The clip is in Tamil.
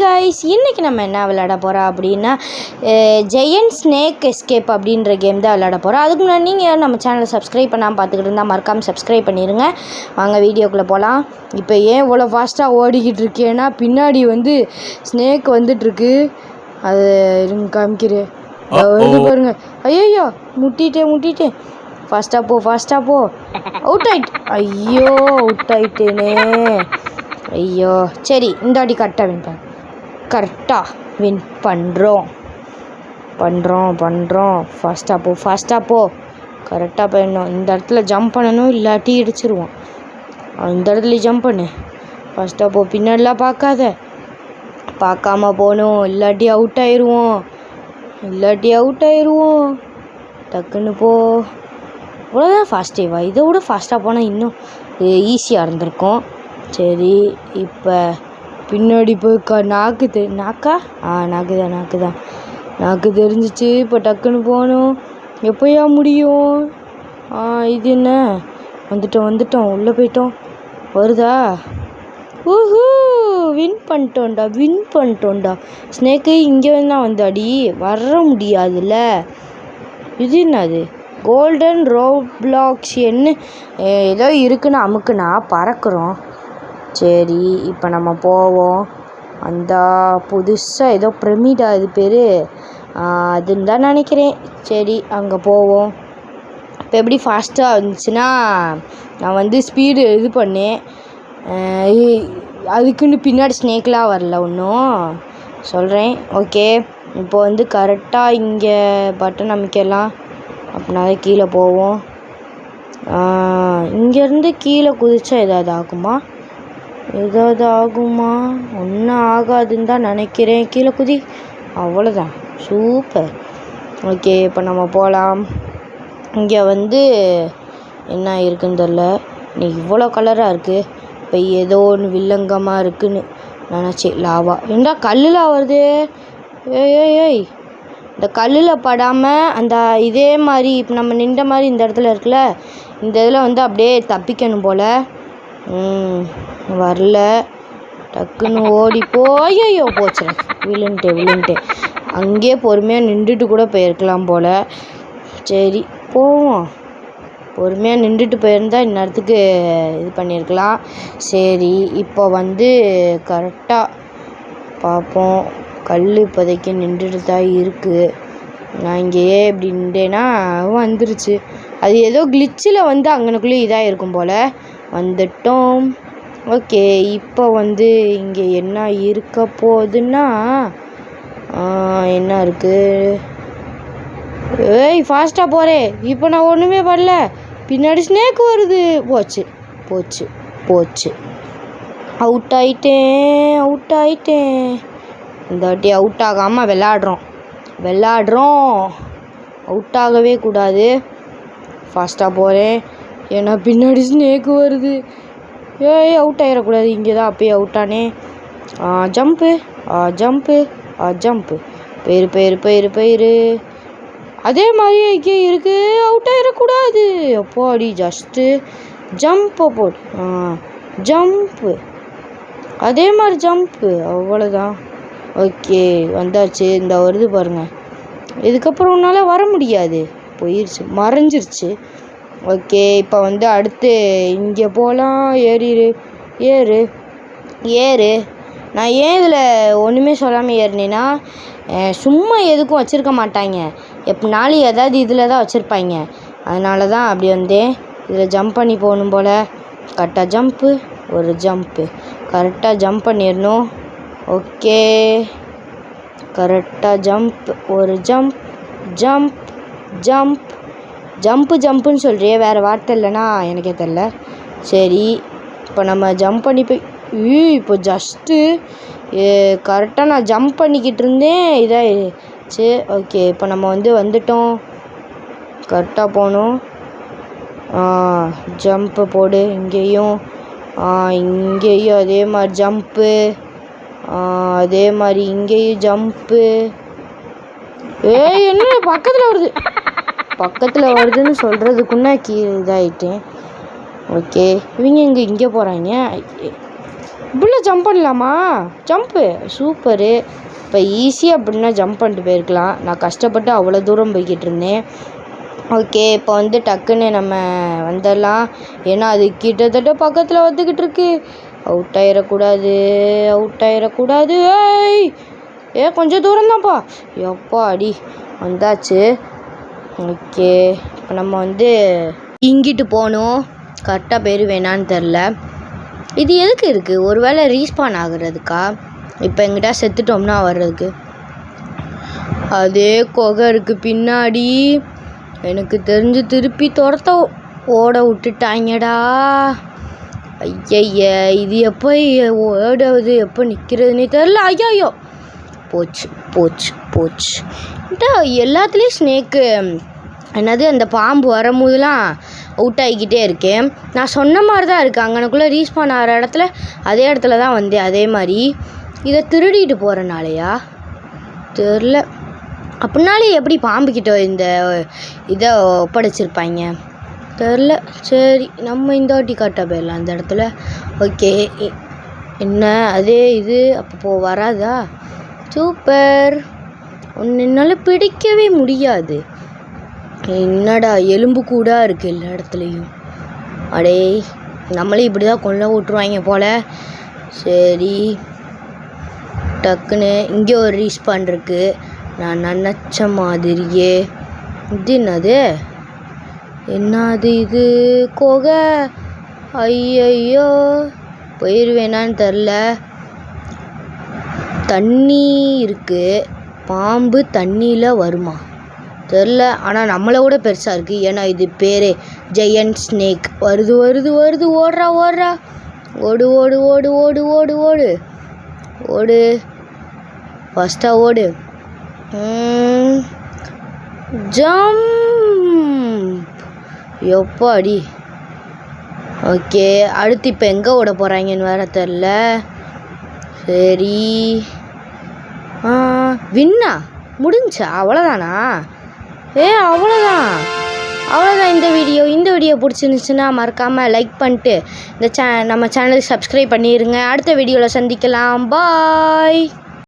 கைஸ், இன்றைக்கி நம்ம என்ன விளையாட போகிறோம் அப்படின்னா ஜெயண்ட் ஸ்னேக் எஸ்கேப் அப்படின்ற கேம் தான் விளையாட போகிறோம். அதுக்கு முன்னாடி நீங்கள் நம்ம சேனலை சப்ஸ்கிரைப் பண்ணாமல் பார்த்துக்கிட்டு இருந்தால் மறக்காமல் சப்ஸ்கிரைப் பண்ணிடுங்க. வாங்க வீடியோக்குள்ளே போகலாம். இப்போ ஏன் இவ்வளோ ஃபாஸ்ட்டாக ஓடிக்கிட்டு இருக்கேன்னா பின்னாடி வந்து ஸ்னேக் வந்துட்டுருக்கு. அது இருங்க காமிக்கிறேன். வருது பாருங்க. ஐயோ முட்டிட்டேன். ஃபாஸ்ட்டாக போ. அவுட் ஆயிட்டேனே. ஐயோ சரி, இந்த வாட்டி கரெக்டாக வின் பண்ணுறோம். ஃபாஸ்ட்டாக போ. கரெக்டாக போயிடணும். இந்த இடத்துல ஜம்ப் பண்ணணும், இல்லாட்டி இடிச்சிருவோம். இந்த இடத்துல ஜம்ப் பண்ணு. ஃபாஸ்ட்டாக போ. பின்னாடிலாம் பார்க்காம போகணும், இல்லாட்டி அவுட் ஆயிடுவோம். டக்குன்னு போ. அவ்வளோதான் ஃபாஸ்ட்டேவா? இதை விட ஃபாஸ்ட்டாக போனால் இன்னும் ஈஸியாக இருந்திருக்கும். சரி, இப்போ பின்னாடி போய் நாக்கு தான் நாக்கு தெரிஞ்சிச்சு. இப்போ டக்குன்னு போகணும். எப்போயா முடியும்? இது என்ன? வந்துட்டோம் உள்ளே போயிட்டோம். வருதா? ஊஹூ, வின் பண்ணிட்டோம்டா. ஸ்னேக்கு இங்கே தான் வந்து அடி வர முடியாதுல்ல. இது என்னது? கோல்டன் ரோப்ளாக்ஸ் என்ன ஏதோ இருக்குன்னு அமுக்குனா பறக்கிறோம். சரி, இப்போ நம்ம போவோம். அந்த புதுசாக ஏதோ பிரமிடா இது பேர், அதுன்னு தான் நினைக்கிறேன். சரி, அங்கே போவோம். இப்போ எப்படி ஃபாஸ்ட்டாக இருந்துச்சுன்னா நான் வந்து ஸ்பீடு இது பண்ணேன். அதுக்குன்னு பின்னாடி ஸ்னேக்லாம் வரல ஒன்றும் சொல்கிறேன். ஓகே, இப்போ வந்து கரெக்டாக இங்கே பட்டன் அமைக்கலாம். அப்படின்னா கீழே போவோம். இங்கேருந்து கீழே குதிச்சா ஏதாவது ஆகுமா? ஒன்றும் ஆகாதுன்னு தான் நினைக்கிறேன். கீழே குதி. அவ்வளோதான், சூப்பர். ஓகே, இப்போ நம்ம போகலாம். இங்கே வந்து என்ன இருக்குன்னு தெரில. இன்னைக்கு இவ்வளோ கலராக இருக்குது. இப்போ ஏதோ ஒன்று வில்லங்கமாக இருக்குதுன்னு நினச்சேன். லாவா ஏண்டா கல்லில் வருது? ஏய் இந்த கல்லில் படாமல் அந்த இதே மாதிரி இப்போ நம்ம நின்ற மாதிரி இந்த இடத்துல இருக்குல்ல, இந்த இதில் வந்து அப்படியே தப்பிக்கணும் போல். வரல. டக்குன்னு ஓடி போயோ போச்சுறேன். விழுந்துட்டேன். அங்கேயே பொறுமையாக நின்றுட்டு கூட போயிருக்கலாம் போல். சரி போவோம். பொறுமையாக நின்றுட்டு போயிருந்தால் இந்நேரத்துக்கு இது பண்ணியிருக்கலாம். சரி, இப்போ வந்து கரெக்டாக பார்ப்போம். கல் இப்போதைக்கு நின்றுட்டு தான் இருக்குது. நான் இங்கேயே இப்படி நின்றேன்னா வந்துருச்சு. அது ஏதோ கிளிச்சில் வந்து அங்கனுக்குள்ளே இதாக இருக்கும் போல். வந்துட்டோம். ஓகே, இப்போ வந்து இங்கே என்ன இருக்க போகுதுன்னா என்ன இருக்குது? ஏய் ஃபாஸ்ட்டாக போகிறேன். இப்போ நான் ஒன்றுமே பண்ணல. பின்னாடி ஸ்னேக் வருது. போச்சு. அவுட் ஆயிட்டேன். இந்த வாட்டி அவுட் ஆகாமல் விளாட்றோம். அவுட் ஆகவே கூடாது. ஃபாஸ்ட்டாக போகிறேன். ஏன்னா பின்னாடி ஸ்னேக்கு வருது. அவுட் ஆகிடக்கூடாது. இங்கே தான் அப்பயே அவுட் ஆனேன். ஜம்ப்பு. போயிரு. அதே மாதிரி இங்கே இருக்குது. அவுட் ஆகிடக்கூடாது. அப்பாடி, ஜஸ்ட்டு ஜம்ப்பை போடு. ஜம்ப்பு. அதே மாதிரி ஜம்ப்பு. அவ்வளோதான். ஓகே, வந்தாச்சு. இந்த வருது பாருங்கள். இதுக்கப்புறம் உன்னால் வர முடியாது. போயிடுச்சு, மறைஞ்சிருச்சு. ஓகே, இப்போ வந்து அடுத்து இங்கே போகலாம். ஏறு. நான் ஏன் இதில் ஒன்றுமே சொல்லாமல் ஏறினேன்னா, சும்மா எதுக்கும் வச்சுருக்க மாட்டாங்க. எப்படினாலும் ஏதாவது இதில் தான் வச்சுருப்பாங்க. அதனால தான் அப்படி வந்தேன். இதில் ஜம்ப் பண்ணி போகணும் போல். கரெக்டாக ஜம்ப்பு. ஒரு ஜம்ப்பு. கரெக்டாக ஜம்ப் பண்ணிடணும். ஓகே, கரெக்டாக ஜம்ப். ஒரு ஜம்ப்புன்னு சொல்கிறியே, வேறு வார்த்தை இல்லைன்னா எனக்கே தெரில. சரி, இப்போ நம்ம ஜம்ப் பண்ணி போய் இப்போ ஜஸ்ட்டு கரெக்டாக நான் ஜம்ப் பண்ணிக்கிட்டு இருந்தேன். இதாகிடுச்சு. ஓகே, இப்போ நம்ம வந்துட்டோம். கரெக்டாக போகணும். ஜம்ப்பு போடு. இங்கேயும் அதே மாதிரி ஜம்ப்பு. அதே மாதிரி இங்கேயும் ஜம்ப்பு. என்ன பக்கத்தில் வருதுன்னு சொல்கிறதுக்குன்னா கீழே இதாகிட்டேன். ஓகே, இவங்க இங்கே போகிறாங்க. இப்படிலாம் ஜம்ப் பண்ணலாமா? Jump super. இப்போ ஈஸியாக அப்படின்னா ஜம்ப் பண்ணிட்டு போயிருக்கலாம். நான் கஷ்டப்பட்டு அவ்வளோ தூரம் போய்கிட்டு இருந்தேன். ஓகே, இப்போ வந்து டக்குன்னு நம்ம வந்துடலாம். ஏன்னா அது கிட்டத்தட்ட பக்கத்தில் வந்துக்கிட்டு இருக்கு. அவுட் ஆயிடக்கூடாது, அவுட் ஆயிடக்கூடாது. கொஞ்சம் தூரம் தான்ப்பா. எப்பா அடி வந்தாச்சு. ஓகே, இப்போ நம்ம வந்து இங்கிட்டு போகணும். கரெக்டாக பேர் வேணான்னு தெரில. இது எதுக்கு இருக்குது? ஒரு வேளை ரீஸ்பான் ஆகுறதுக்கா? இப்போ எங்கிட்ட செத்துட்டோம்னா வர்றதுக்கு. அதே குகை இருக்குது பின்னாடி. எனக்கு தெரிஞ்சு திருப்பி துரத்த ஓட விட்டுட்டாங்கடா. ஐய, இது எப்போ ஓடுவது, எப்போ நிற்கிறதுனே தெரில. ஐயோ போச்சு போச்சு போச்சு. எல்லாத்துலேயும் ஸ்னேக்கு என்னது அந்த பாம்பு வரும்போதெல்லாம் அவுட் ஆகிக்கிட்டே இருக்கேன். நான் சொன்ன மாதிரி தான் இருக்குது. அங்கனக்குள்ளே ரீஸ்பான் ஆகிற இடத்துல அதே இடத்துல தான் வந்தேன். அதே மாதிரி இதை திருடிட்டு போகிறனாலையா தெரில. அப்படின்னாலே எப்படி பாம்புக்கிட்ட இந்த இதை ஒப்படைச்சிருப்பாங்க தெரில. சரி, நம்ம இந்த வாட்டி காட்ட போயிடலாம் அந்த இடத்துல. ஓகே, என்ன அதே இது அப்போ வராதா? சூப்பர். ஒன்று என்னால் பிடிக்கவே முடியாது. என்னடா எலும்பு கூட இருக்குது எல்லா இடத்துலையும். அடே, நம்மளே இப்படி தான் கொள்ள விட்ருவாங்க போல். சரி, டக்குன்னு இங்கே ஒரு ரீஸ்பான் இருக்குது. நான் நினச்ச மாதிரியே. இது என்னது இது? குகை. ஐயோ, போயிடுவேனான்னு தெரில. தண்ணி இருக்குது. பாம்பு தண்ணியில் வருமா தெரில. ஆனால் நம்மளை விட பெருசாக இருக்குது. ஏன்னா இது பேர் ஜெயண்ட் ஸ்னேக். வருது வருது வருது. ஓடுறா ஓடுறா. ஓடு ஓடு ஓடு ஓடு ஓடு ஓடு ஓடு. ஃபஸ்ட்டாக ஓடு. ஜம்ப். எப்பாடி. ஓகே, அடுத்து இப்போ எங்கே ஓட போகிறாங்கன்னு வேறு தெரில. சரி, வின்னா முடிஞ்சா? அவ்வளோதானா? அவ்வளோதான் இந்த வீடியோ பிடிச்சிருந்துச்சுன்னா மறக்காமல் லைக் பண்ணிட்டு இந்த நம்ம சேனலுக்கு சப்ஸ்கிரைப் பண்ணிடுங்க. அடுத்த வீடியோவில் சந்திக்கலாம். பாய்.